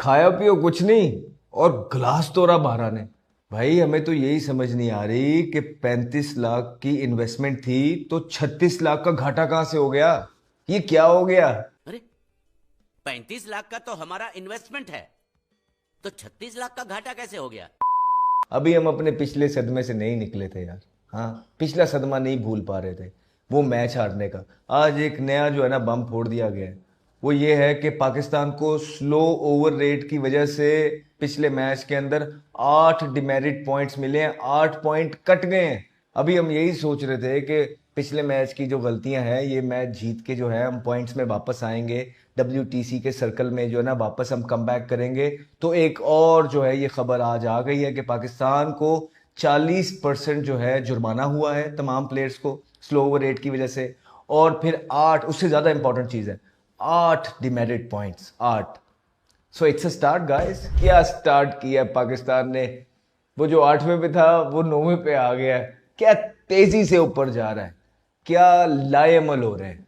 खाया पियो कुछ नहीं और गिलास तोड़ा बारह ने। भाई हमें तो यही समझ नहीं आ रही कि 35 लाख की इन्वेस्टमेंट थी तो 36 लाख का घाटा कहां से हो गया। ये क्या हो गया। अरे 35 लाख का तो हमारा इन्वेस्टमेंट है, तो 36 लाख का घाटा कैसे हो गया? अभी हम अपने पिछले सदमे से नहीं निकले थे यार। हाँ, पिछला सदमा नहीं भूल पा रहे थे, वो मैच हारने का। आज एक नया जो है ना बम फोड़ दिया गया है। वो ये है कि पाकिस्तान को स्लो ओवर रेट की वजह से पिछले मैच के अंदर 8 डिमेरिट पॉइंट्स मिले हैं, 8 पॉइंट कट गए हैं। अभी हम यही सोच रहे थे कि पिछले मैच की जो गलतियां हैं ये मैच जीत के जो है हम पॉइंट्स में वापस आएंगे, WTC के सर्कल में जो है ना वापस हम कम बैक करेंगे। तो एक और जो है ये खबर आज आ गई है कि पाकिस्तान को 40% जो है जुर्माना हुआ है तमाम प्लेयर्स को स्लो ओवर रेट की वजह से। और फिर 8, उससे ज़्यादा इंपॉर्टेंट चीज़ है, 8 demerit points, 8। So it's a start guys. क्या स्टार्ट किया पाकिस्तान ने। वो जो 8वें पे था वो 9वें पे आ गया है। क्या तेजी से ऊपर जा रहा है, क्या लाएमल हो रहे हैं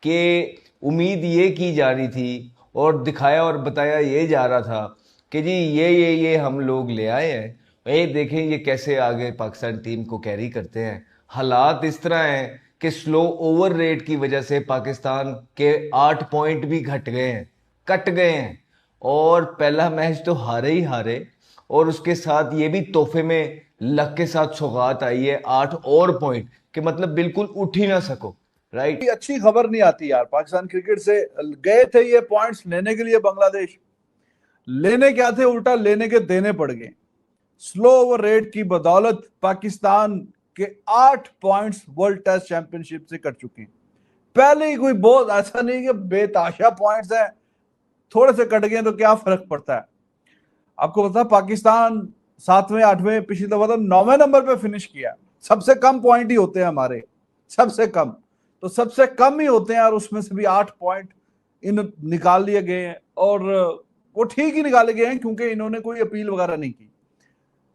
कि उम्मीद ये की जा रही थी और दिखाया और बताया ये जा रहा था कि जी ये हम लोग ले आए हैं। ये देखें ये कैसे आगे पाकिस्तान टीम को कैरी करते हैं। हालात इस तरह हैं कि स्लो ओवर रेट की वजह से पाकिस्तान के 8 पॉइंट भी घट गए हैं, कट गए हैं। और पहला मैच तो हारे ही हारे, और उसके साथ ये भी तोहफे में लक के साथ सौगात आई है 8 और पॉइंट कि मतलब बिल्कुल उठ ही ना सको। राइट, अच्छी खबर नहीं आती यार पाकिस्तान क्रिकेट से। गए थे ये पॉइंट्स लेने के लिए बांग्लादेश, लेने क्या थे, उल्टा लेने के देने पड़ गए। स्लो ओवर रेट की बदौलत पाकिस्तान के 8 पॉइंट्स वर्ल्ड टेस्ट चैंपियनशिप से कट चुके हैं। पहले ही कोई बहुत ऐसा नहीं कि बेताशा पॉइंट्स हैं, थोड़े से कट गए तो क्या फर्क पड़ता है। आपको पता पाकिस्तान 7वें 8वें पिछली दफा तो 9वें नंबर पे फिनिश किया। सबसे कम पॉइंट ही होते हैं हमारे, सबसे कम, तो सबसे कम ही होते हैं और उसमें से भी 8 पॉइंट इन निकाल लिए गए हैं। और वो ठीक ही निकाले गए हैं क्योंकि इन्होंने कोई अपील वगैरह नहीं की।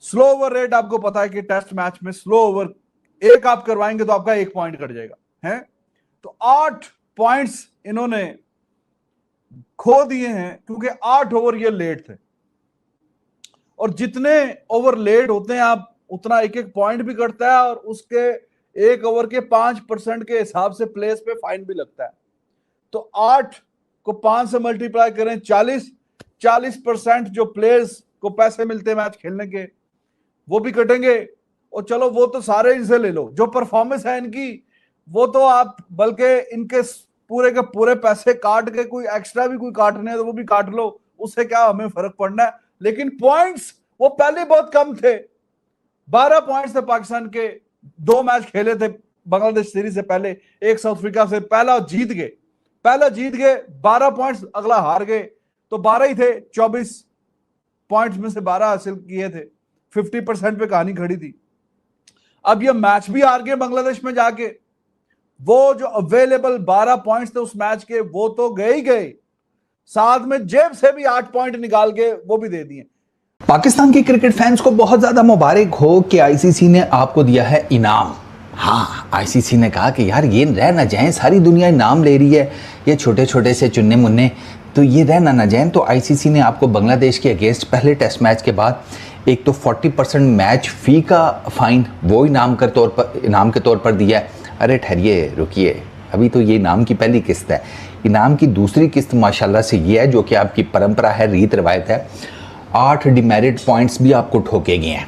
स्लो ओवर रेट आपको पता है कि टेस्ट मैच में स्लो ओवर एक आप करवाएंगे तो आपका 1 पॉइंट कट जाएगा है। तो 8 पॉइंट्स इन्होंने खो दिए हैं क्योंकि 8 ओवर ये लेट थे। और जितने ओवर लेट होते हैं आप उतना एक पॉइंट भी कटता है, और उसके 1 ओवर के 5% के हिसाब से प्लेस पे फाइन भी लगता है। तो 8 को 5 से मल्टीप्लाई करें, 40% जो प्लेयर्स को पैसे मिलते हैं मैच खेलने के वो भी कटेंगे। और चलो वो तो सारे इनसे ले लो, जो परफॉर्मेंस है इनकी वो तो आप बल्कि इनके पूरे के पूरे पैसे काट के कोई एक्स्ट्रा भी कोई काटने है तो वो भी काट लो, उससे क्या हमें फर्क पड़ना है। लेकिन पॉइंट्स वो पहले बहुत कम थे, 12 पॉइंट्स थे पाकिस्तान के। 2 मैच खेले थे बांग्लादेश सीरीज से पहले, एक साउथ अफ्रीका से पहला जीत गए 12 पॉइंट्स, अगला हार गए तो 12 ही थे। 24 पॉइंट्स में से 12 हासिल किए थे, 50% पे कहानी खड़ी थी। अब ये मैच भी हार गए बांग्लादेश में जाके। वो जो अवेलेबल 12 पॉइंट्स थे उस मैच के वो तो गए ही गए, साथ में जेब से भी 8 पॉइंट निकाल के वो भी दे दिए। पाकिस्तान के क्रिकेट फैंस को बहुत ज्यादा मुबारक हो कि आईसीसी ने आपको दिया है इनाम। हाँ, आईसीसी ने कहा कि यार ये रह ना जाएं, सारी दुनिया इनाम ले रही है, ये छोटे छोटे से चुन्ने मुन्ने तो ये रहना ना जाएं। तो आईसीसी ने आपको बांग्लादेश के अगेंस्ट पहले टेस्ट मैच के बाद एक तो 40% मैच फी का फाइन वो इनाम के तौर पर दिया है। अरे ठहरिए, रुकिए, अभी तो ये इनाम की पहली किस्त है। इनाम की दूसरी किस्त माशाल्लाह से ये है, जो कि आपकी परंपरा है, रीत रिवायत है, 8 डिमेरिट पॉइंट्स भी आपको ठोके गए हैं,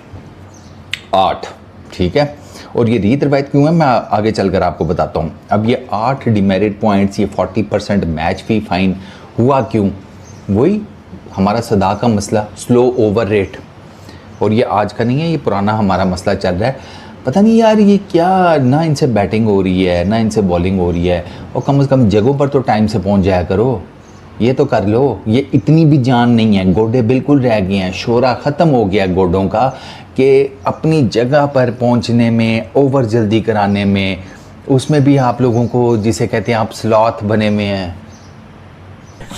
8, ठीक है। और ये रीत रिवायत क्यों है मैं आगे चलकर आपको बताता हूँ। अब ये 8 डिमेरिट पॉइंट्स, ये 40% मैच फी फाइन हुआ क्यों? वही हमारा सदा का मसला, स्लो ओवर रेट। और ये आज का नहीं है, ये पुराना हमारा मसला चल रहा है। पता नहीं यार ये क्या, ना इनसे बैटिंग हो रही है ना इनसे बॉलिंग हो रही है, और कम से कम जगहों पर तो टाइम से पहुंच जाया करो, ये तो कर लो। ये इतनी भी जान नहीं है, गोडे बिल्कुल रह गए हैं, शोरा ख़त्म हो गया गोडों का कि अपनी जगह पर पहुंचने में, ओवर जल्दी कराने में, उसमें भी आप लोगों को जिसे कहते हैं आप स्लॉथ बने में हैं।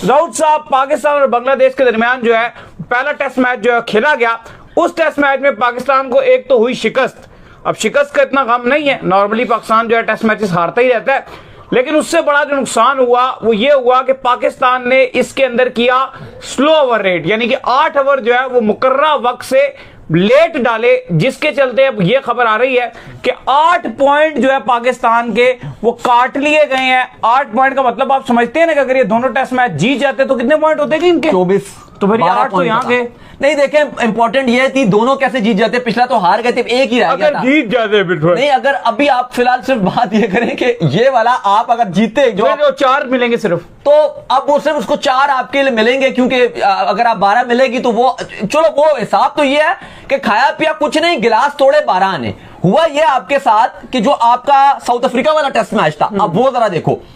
राउत साहब, पाकिस्तान और बांग्लादेश के दरमियान जो है पहला टेस्ट मैच जो है खेला गया। उस टेस्ट मैच में पाकिस्तान को एक तो हुई शिकस्त। अब शिकस्त का इतना गम नहीं है, नॉर्मली पाकिस्तान जो है टेस्ट मैचेस हारता ही रहता है, लेकिन उससे बड़ा जो नुकसान हुआ वो ये हुआ कि पाकिस्तान ने इसके अंदर किया स्लो ओवर रेट, यानी कि 8 ओवर जो है वो मुकर्ररा वक्त से लेट डाले, जिसके चलते अब ये खबर आ रही है कि 8 पॉइंट जो है पाकिस्तान के वो काट लिए गए हैं। 8 पॉइंट का मतलब आप समझते हैं ना कि अगर ये दोनों टेस्ट मैच जीत जाते तो कितने पॉइंट होते हैं इनके? 24। तो फिर 12 8 तो यहाँ गए। नहीं देखें, इंपॉर्टेंट ये थी दोनों कैसे जीत जाते, पिछला तो हार गए थे, एक ही रह गया अगर था। जीत जाते फिर नहीं, अगर अभी आप फिलहाल सिर्फ बात ये करें कि ये वाला आप अगर जीते जो जो 4 मिलेंगे सिर्फ, तो अब वो सिर्फ उसको 4 आपके लिए मिलेंगे, क्योंकि अगर आप 12 मिलेगी तो वो चलो वो हिसाब तो ये है कि खाया पिया कुछ नहीं, गिलास तोड़े 12 आने। हुआ ये आपके साथ कि जो आपका साउथ अफ्रीका वाला टेस्ट मैच था, अब वो जरा देखो,